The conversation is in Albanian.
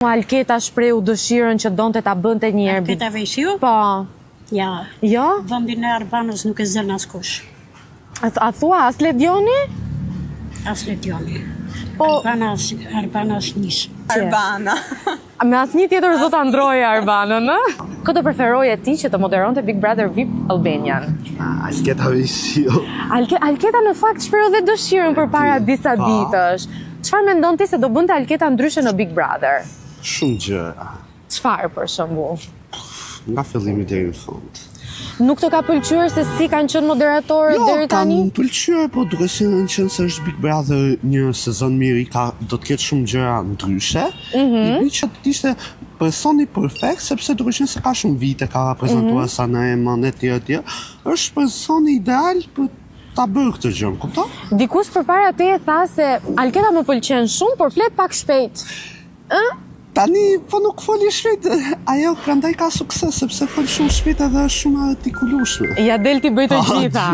Alketa shprehu dëshirën që donte ta bënte një herë. Alketa Vejsiu? Po. Ja. Jo? Vendin e Arbanës nuk e zën askush. A thua as Ledioni? As Ledioni. Po, Arbanas nis. Arbana. me asnjë tjetër do ta ndroje Arbanën, ë? Kë do preferoje ti që të moderonte Big Brother VIP Albanian? Alketa Vejsiu. Alketa në fakt shprehu dhe dëshirën përpara disa ditësh. Çfarë mendon ti se do bënte Alketa ndryshe në Big Brother? Shumë gjëra. Çfarë për shembull? Nga fillimi deri në fund. Nuk të ka pëlqyer se si kanë qenë moderatorët deri tani? Jo, kam pëlqyer, po duke qenë se është Big Brother një sezon mirë, do të ketë shumë gjëra ndryshe. I që ishte personi perfekt, sepse duke qenë se ka shumë vite, ka reprezentuar Sanemën e tjerë, është personi ideal për ta bërë këtë gjë, kupton? Dikush përpara te e tha se Alketa më pëlqen shumë, por flet pak shpejt. Tani, po nuk foli shpejt, ajo prandaj ka sukses, sepse fol shumë shpejt edhe është shumë artikulueshme. Ja del ti bëj të gjitha.